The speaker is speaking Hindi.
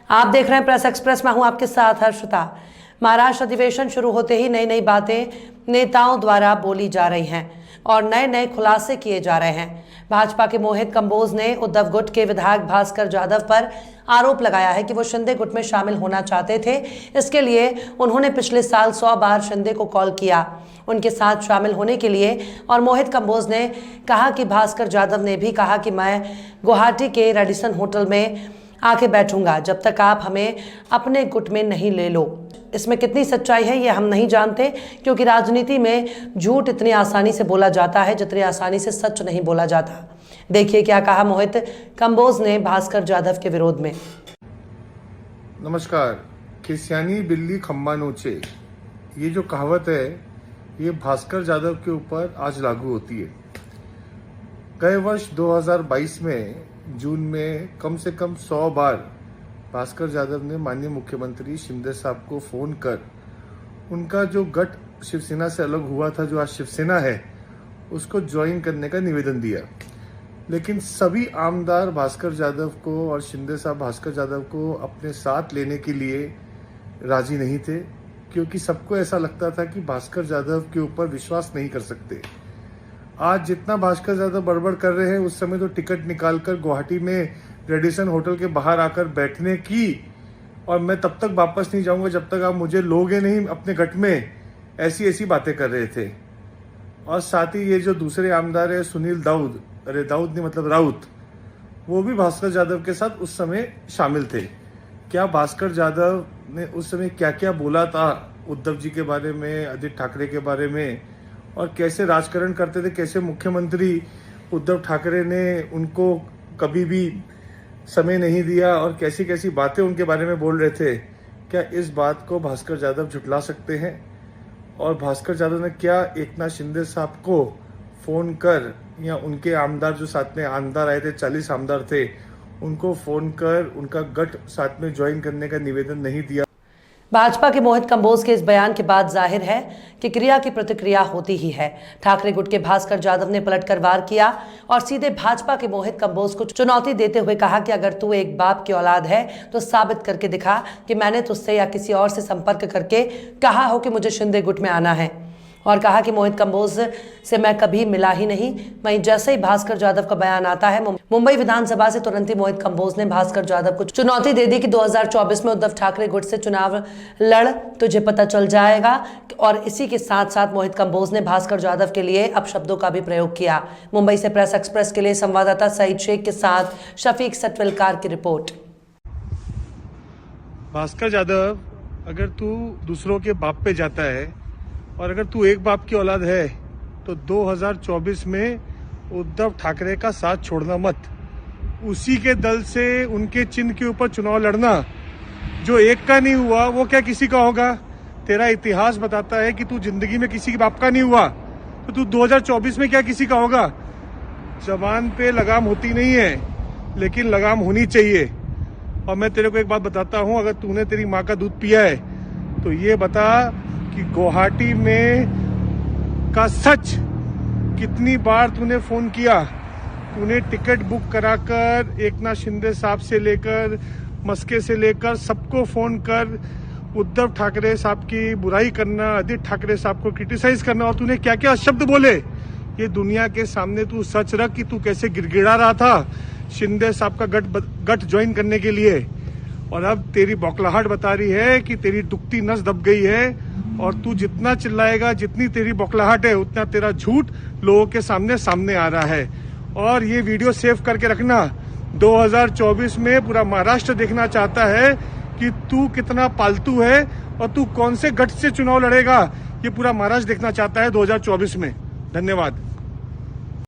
आप देख रहे हैं प्रेस एक्सप्रेस। मैं हूं आपके साथ हर्षिता। महाराष्ट्र अधिवेशन शुरू होते ही नई नई बातें नेताओं द्वारा बोली जा रही हैं और नए नए खुलासे किए जा रहे हैं। भाजपा के मोहित कंबोज ने उद्धव गुट के विधायक भास्कर जाधव पर आरोप लगाया है कि वो शिंदे गुट में शामिल होना चाहते थे। इसके लिए उन्होंने पिछले साल 100 बार शिंदे को कॉल किया उनके साथ शामिल होने के लिए। और मोहित कंबोज ने कहा कि भास्कर जाधव ने भी कहा कि मैं गुवाहाटी के रेडिसन होटल में आके बैठूंगा जब तक आप हमें अपने गुट में नहीं ले लो। इसमें कितनी सच्चाई है ये हम नहीं जानते, क्योंकि राजनीति में झूठ इतनी आसानी से बोला जाता है जितनी आसानी से सच नहीं बोला जाता। देखिए क्या कहा मोहित कंबोज ने भास्कर जाधव के विरोध में। नमस्कार। खिसियानी बिल्ली खम्बा नोचे, ये जो कहावत है ये भास्कर जाधव के ऊपर आज लागू होती है। गए वर्ष 2022 में जून में कम से कम 100 बार भास्कर जाधव ने माननीय मुख्यमंत्री शिंदे साहब को फोन कर उनका जो गठ शिवसेना से अलग हुआ था, जो आज शिवसेना है, उसको ज्वाइन करने का निवेदन दिया। लेकिन सभी आमदार भास्कर जाधव को और शिंदे साहब भास्कर जाधव को अपने साथ लेने के लिए राजी नहीं थे, क्योंकि सबको ऐसा लगता था कि भास्कर जाधव के ऊपर विश्वास नहीं कर सकते। आज जितना भास्कर जाधव बड़बड़ कर रहे हैं, उस समय तो टिकट निकालकर गुवाहाटी में रेडिसन होटल के बाहर आकर बैठने की और मैं तब तक वापस नहीं जाऊंगा जब तक आप मुझे लोगे नहीं अपने गट में, ऐसी ऐसी बातें कर रहे थे। और साथ ही ये जो दूसरे आमदार है सुनील दाऊद, अरे दाऊद नहीं मतलब राउत, वो भी भास्कर जाधव के साथ उस समय शामिल थे। क्या भास्कर जाधव ने उस समय क्या क्या बोला था उद्धव जी के बारे में, आदित्य ठाकरे के बारे में, और कैसे राजकारण करते थे, कैसे मुख्यमंत्री उद्धव ठाकरे ने उनको कभी भी समय नहीं दिया और कैसी कैसी बातें उनके बारे में बोल रहे थे। क्या इस बात को भास्कर जाधव झुठला सकते हैं? और भास्कर जाधव ने क्या एकनाथ शिंदे साहब को फोन कर या उनके आमदार जो साथ में आमदार आए थे, 40 आमदार थे, उनको फोन कर उनका गठ साथ में ज्वाइन करने का निवेदन नहीं दिया? भाजपा के मोहित कंबोज के इस बयान के बाद जाहिर है कि क्रिया की प्रतिक्रिया होती ही है। ठाकरे गुट के भास्कर जाधव ने पलटकर वार किया और सीधे भाजपा के मोहित कंबोज को चुनौती देते हुए कहा कि अगर तू एक बाप की औलाद है तो साबित करके दिखा कि मैंने तुझसे या किसी और से संपर्क करके कहा हो कि मुझे शिंदे गुट में आना है। और कहा कि मोहित कंबोज से मैं कभी मिला ही नहीं। वहीं जैसे ही भास्कर जाधव का बयान आता है, मुंबई विधानसभा से तुरंत ही मोहित कंबोज ने भास्कर जाधव को चुनौती दे दी कि 2024 में उद्धव ठाकरे गुट से चुनाव लड़, तुझे पता चल जाएगा। और इसी के साथ साथ मोहित कंबोज ने भास्कर जाधव के लिए अपशब्दों का भी प्रयोग किया। मुंबई से प्रेस एक्सप्रेस के लिए संवाददाता सईद शेख के साथ शफीक सटविलकार की रिपोर्ट। भास्कर जाधव, अगर तू दूसरों के बाप पे जाता है और अगर तू एक बाप की औलाद है तो 2024 में उद्धव ठाकरे का साथ छोड़ना मत। उसी के दल से उनके चिन्ह के ऊपर चुनाव लड़ना, जो एक का नहीं हुआ वो क्या किसी का होगा? तेरा इतिहास बताता है कि तू जिंदगी में किसी के बाप का नहीं हुआ, तो तू 2024 में क्या किसी का होगा? जबान पे लगाम होती नहीं है, लेकिन लगाम होनी चाहिए। और मैं तेरे को एक बात बताता हूं, अगर तूने तेरी माँ का दूध पिया है तो ये बता कि गुवाहाटी में का सच कितनी बार तूने फोन किया। तूने टिकट बुक कराकर एकनाथ शिंदे साहब से लेकर मस्के से लेकर सबको फोन कर उद्धव ठाकरे साहब की बुराई करना, आदित्य ठाकरे साहब को क्रिटिसाइज करना, और तूने क्या क्या शब्द बोले ये दुनिया के सामने तू सच रख कि तू कैसे गिड़गिड़ा रहा था शिंदे साहब का गठ ज्वाइन करने के लिए। और अब तेरी बौखलाहट बता रही है कि तेरी दुखती नस दब गई है, और तू जितना चिल्लाएगा, जितनी तेरी बौखलाहट है, उतना तेरा झूठ लोगों के सामने आ रहा है। और ये वीडियो सेव करके रखना, 2024 में पूरा महाराष्ट्र देखना चाहता है कि तू कितना पालतू है और तू कौन से गठ से चुनाव लड़ेगा। ये पूरा महाराष्ट्र देखना चाहता है 2024 में। धन्यवाद।